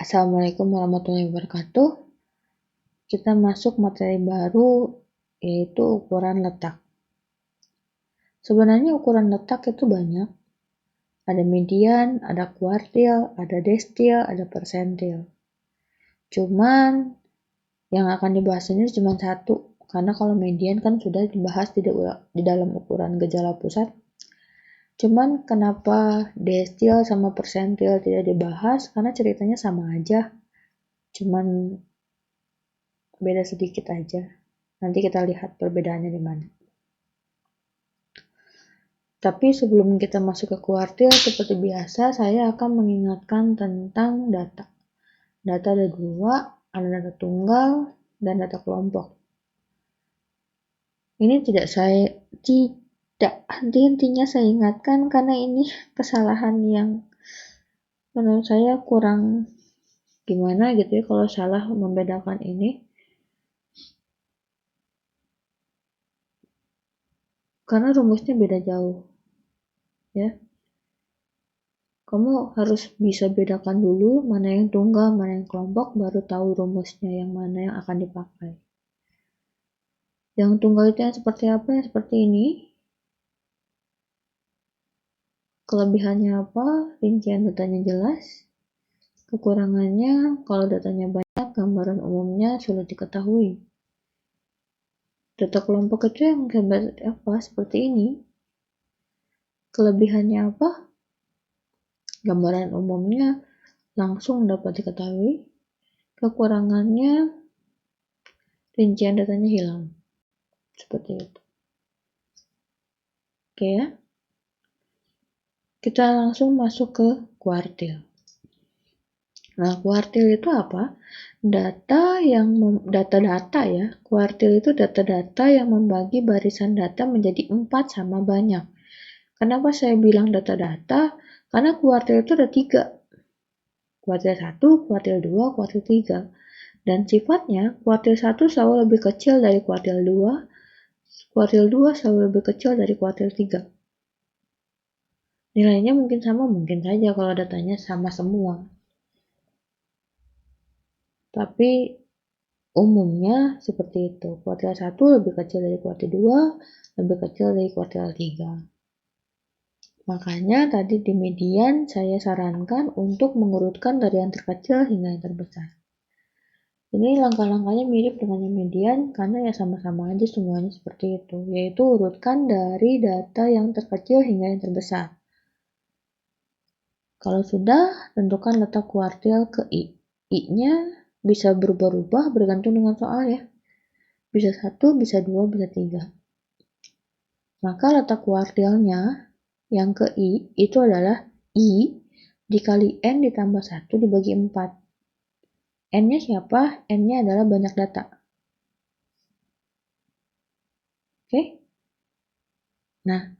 Assalamualaikum warahmatullahi wabarakatuh. Kita masuk materi baru, yaitu ukuran letak. Sebenarnya ukuran letak itu banyak. Ada median, ada kuartil, ada destil, ada persentil. Cuman yang akan dibahas ini cuma satu, karena kalau median kan sudah dibahas di dalam ukuran gejala pusat. Cuman kenapa destil sama persentil tidak dibahas? Karena ceritanya sama aja. Cuman beda sedikit aja. Nanti kita lihat perbedaannya di mana. Tapi sebelum kita masuk ke kuartil, seperti biasa, saya akan mengingatkan tentang data. Data ada dua, ada data tunggal dan data kelompok. Ini intinya saya ingatkan karena ini kesalahan yang menurut saya kurang gimana gitu ya kalau salah membedakan ini. Karena rumusnya beda jauh. Ya. Kamu harus bisa bedakan dulu mana yang tunggal, mana yang kelompok, baru tahu rumusnya yang mana yang akan dipakai. Yang tunggal itu yang seperti apa? Yang seperti ini. Kelebihannya apa? Rincian datanya jelas. Kekurangannya, kalau datanya banyak, gambaran umumnya sulit diketahui. Data kelompok itu yang gambar apa? Seperti ini. Kelebihannya apa? Gambaran umumnya langsung dapat diketahui. Kekurangannya, rincian datanya hilang. Seperti itu. Oke ya. Kita langsung masuk ke kuartil. Nah, kuartil itu apa? Data-data ya. Kuartil itu data-data yang membagi barisan data menjadi 4 sama banyak. Kenapa saya bilang data-data? Karena kuartil itu ada 3. Kuartil 1, kuartil 2, kuartil 3. Dan sifatnya, kuartil 1 selalu lebih kecil dari kuartil 2, kuartil 2 selalu lebih kecil dari kuartil 3. Nilainya mungkin sama, mungkin saja kalau datanya sama semua. Tapi umumnya seperti itu. Kuartil 1 lebih kecil dari kuartil 2, lebih kecil dari kuartil 3. Makanya tadi di median saya sarankan untuk mengurutkan dari yang terkecil hingga yang terbesar. Ini langkah-langkahnya mirip dengan yang median karena ya sama-sama aja semuanya seperti itu, yaitu urutkan dari data yang terkecil hingga yang terbesar. Kalau sudah, tentukan letak kuartil ke I. I-nya bisa berubah-ubah bergantung dengan soal ya. Bisa 1, bisa 2, bisa 3. Maka letak kuartilnya yang ke I itu adalah I dikali N ditambah 1 dibagi 4. N-nya siapa? N-nya adalah banyak data. Oke? Nah,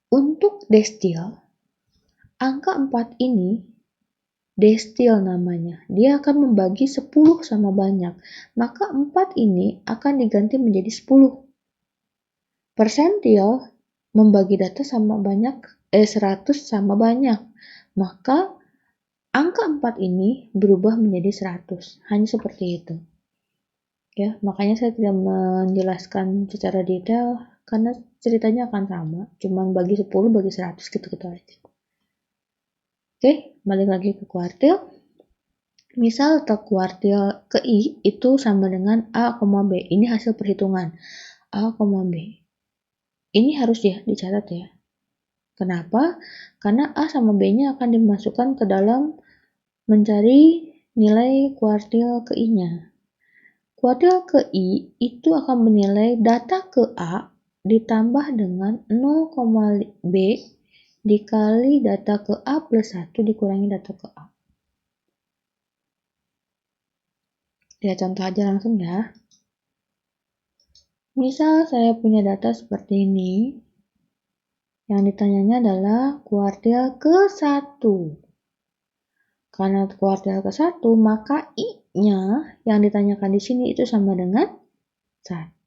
untuk destil, angka 4 ini destil namanya. Dia akan membagi 10 sama banyak. Maka 4 ini akan diganti menjadi 10. Persentil membagi data sama banyak 100 sama banyak. Maka angka 4 ini berubah menjadi 100. Hanya seperti itu. Ya, makanya saya tidak menjelaskan secara detail karena ceritanya akan sama. Cuman bagi 10 bagi 100 gitu-gitu aja. Oke, balik lagi ke kuartil. Misal letak kuartil ke I itu sama dengan A, B. Ini hasil perhitungan. A, B. Ini harus ya dicatat ya. Kenapa? Karena A sama B-nya akan dimasukkan ke dalam mencari nilai kuartil ke I-nya. Kuartil ke I itu akan menilai data ke A ditambah dengan 0, B dikali data ke A plus 1 dikurangi data ke A. Lihat contoh aja langsung ya. Misal saya punya data seperti ini. Yang ditanyanya adalah kuartil ke-1. Karena kuartil ke-1, maka I-nya yang ditanyakan di sini itu sama dengan 1.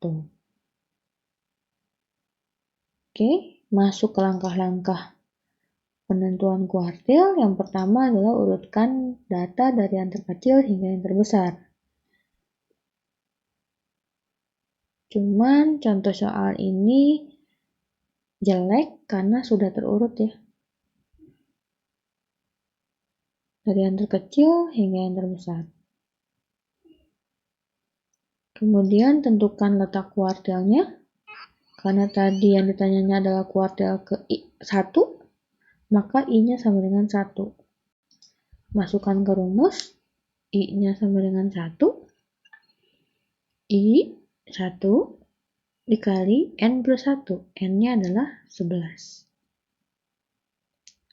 Oke, masuk ke langkah-langkah Penentuan kuartil yang pertama adalah urutkan data dari yang terkecil hingga yang terbesar. Cuman contoh soal ini jelek karena sudah terurut ya. Dari yang terkecil hingga yang terbesar. Kemudian tentukan letak kuartilnya. Karena tadi yang ditanyanya adalah kuartil ke 1, maka I-nya sama dengan 1. Masukkan ke rumus, I-nya sama dengan 1. I 1 dikali N plus 1. N-nya adalah 11.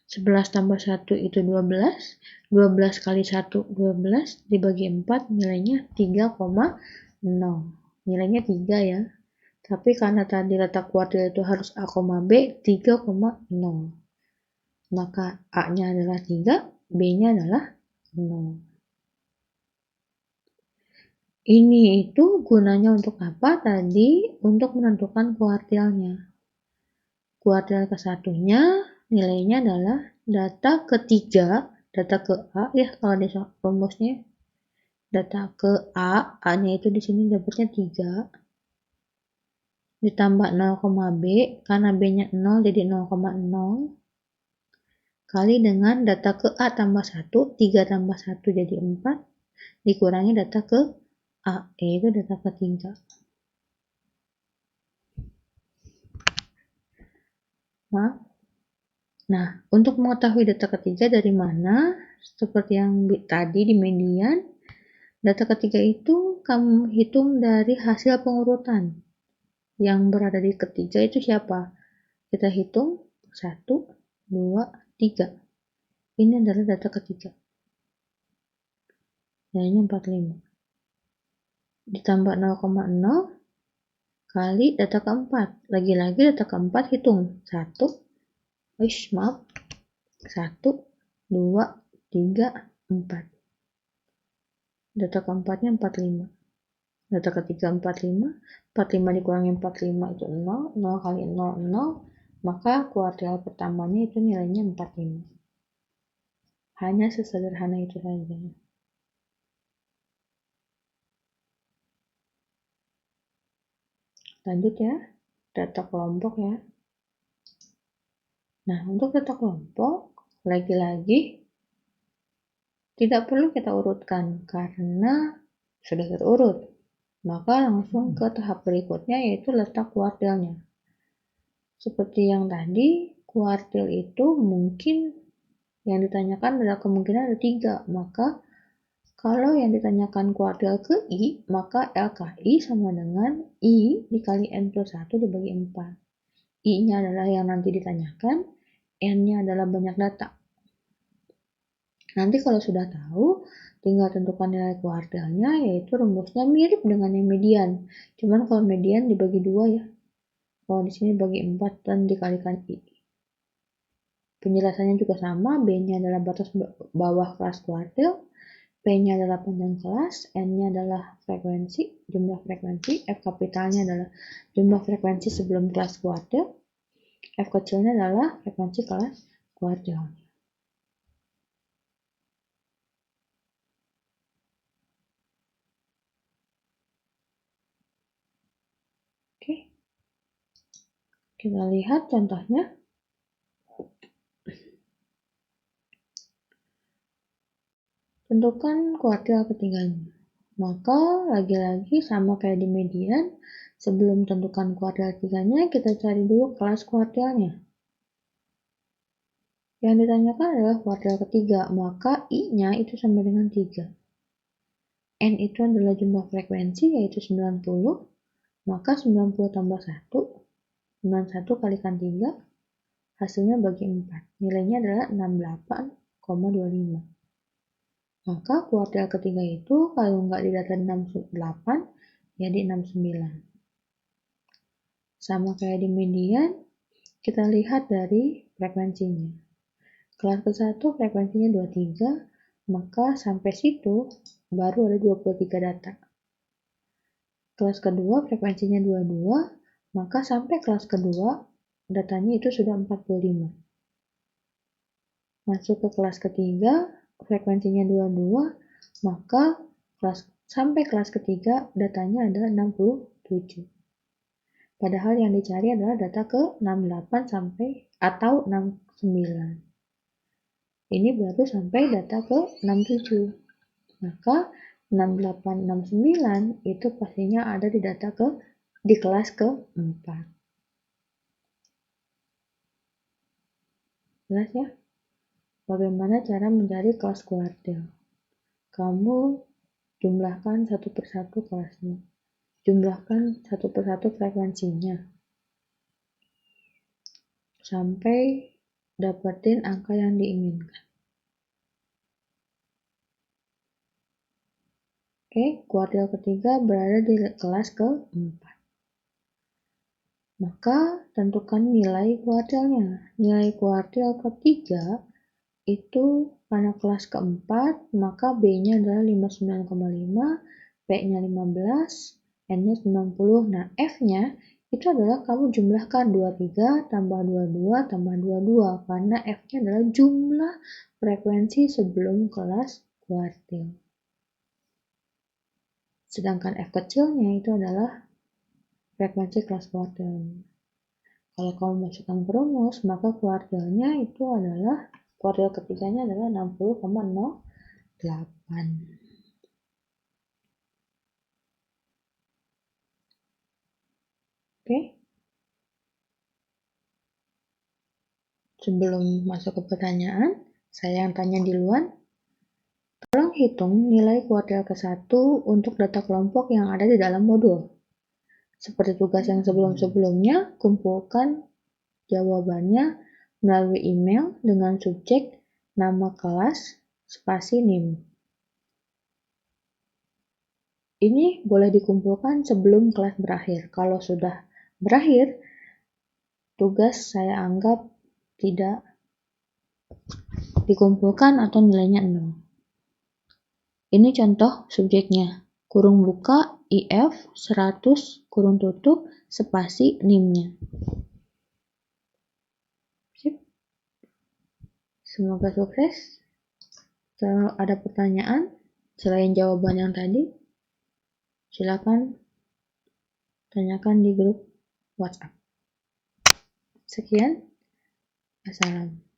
11 tambah 1 itu 12. 12 kali 1, 12. Dibagi 4, nilainya 3,0. Nilainya 3 ya. Tapi karena tadi letak kuartil itu harus A, B, 3,0. Maka A-nya adalah 3, B-nya adalah 0. Ini itu gunanya untuk apa? Tadi untuk menentukan kuartilnya. Kuartil ke-1-nya nilainya adalah data ke-3, data ke A ya kalau di rumusnya. Data ke A, A-nya itu di sini dapatnya 3. Ditambah 0, B, karena B-nya 0 jadi 0,0. Kali dengan data ke A tambah 1, 3 tambah 1 jadi 4, dikurangi data ke A, yaitu data ke-3. Nah, untuk mengetahui data ke-3 dari mana, seperti yang tadi di median, data ke-3 itu kamu hitung dari hasil pengurutan. Yang berada di ke-3 itu siapa? Kita hitung 1, 2, 3. Ini adalah data ke-3. Nilainya 45. Ditambah 0,0 kali data ke-4. Lagi-lagi data ke-4 hitung. 1, 2, 3, 4. Data ke-4-nya 45. Data ke-3 45. 45 dikurangi 45 itu 0. 0 kali 0, 0. Maka kuartil pertamanya itu nilainya 45. Hanya sesederhana itu saja. Lanjut ya, data kelompok ya. Nah, untuk data kelompok, lagi-lagi tidak perlu kita urutkan karena sudah terurut. Maka langsung ke tahap berikutnya yaitu letak kuartilnya. Seperti yang tadi, kuartil itu mungkin yang ditanyakan adalah kemungkinan ada 3. Maka kalau yang ditanyakan kuartil ke I, maka LKI sama dengan I dikali N plus 1 dibagi 4. I-nya adalah yang nanti ditanyakan, N-nya adalah banyak data. Nanti kalau sudah tahu, tinggal tentukan nilai kuartilnya, yaitu rumusnya mirip dengan yang median. Cuman kalau median dibagi 2 ya. Kalau di sini bagi 4 dan dikalikan I. Penjelasannya juga sama, B-nya adalah batas bawah kelas kuartil, P-nya adalah panjang kelas, N-nya adalah frekuensi, jumlah frekuensi, F kapitalnya adalah jumlah frekuensi sebelum kelas kuartil, F kecilnya adalah frekuensi kelas kuartil. Oke, kita lihat contohnya. Tentukan kuartil ketiganya. Maka lagi-lagi sama kayak di median, sebelum tentukan kuartil ketiganya, kita cari dulu kelas kuartilnya. Yang ditanyakan adalah kuartil ketiga, maka I-nya itu sama dengan 3. N itu adalah jumlah frekuensi, yaitu 90, maka 90 tambah 1, 91 kalikan 3, hasilnya bagi 4. Nilainya adalah 68,25. Maka kuartil ketiga itu kalau nggak di data 68, jadi 69. Sama kayak di median, kita lihat dari frekuensinya. Kelas ke-1 frekuensinya 23, maka sampai situ baru ada 23 data. Kelas kedua frekuensinya 22, maka sampai kelas kedua datanya itu sudah 45. masuk ke kelas ketiga, frekuensinya 22, maka sampai kelas ketiga datanya ada 67. Padahal yang dicari adalah data ke 68 sampai atau 69. Ini baru sampai data ke 67. Maka 68, 69 itu pastinya ada di kelas ke-4. Jelas ya? Bagaimana cara mencari kelas kuartil? Kamu jumlahkan satu persatu kelasnya. Jumlahkan satu persatu frekuensinya. Sampai dapetin angka yang diinginkan. Oke, kuartil ketiga berada di kelas ke-4. Maka tentukan nilai kuartilnya. Nilai kuartil ketiga itu karena kelas ke-4, maka B-nya adalah 59,5, P-nya 15, N-nya 90. Nah, F-nya itu adalah kamu jumlahkan 23 tambah 22 tambah 22 karena F-nya adalah jumlah frekuensi sebelum kelas kuartil. Sedangkan F kecilnya itu adalah frekuensi kelas kuartil. Kalau kamu masukkan ke rumus, maka kuartilnya itu adalah kuartil ketiganya adalah 60,08. Oke. Sebelum masuk ke pertanyaan, saya yang tanya duluan. Tolong hitung nilai kuartil ke-1 untuk data kelompok yang ada di dalam modul. Seperti tugas yang sebelum-sebelumnya, kumpulkan jawabannya melalui email dengan subjek nama kelas spasi NIM. Ini boleh dikumpulkan sebelum kelas berakhir. Kalau sudah berakhir, tugas saya anggap tidak dikumpulkan atau nilainya 0. Ini contoh subjeknya. Kurung buka IF 100 kurung tutup spasi NIM-nya. Sip. Semoga sukses. Kalau ada pertanyaan selain jawaban yang tadi, silakan tanyakan di grup WhatsApp. Sekian. Assalam.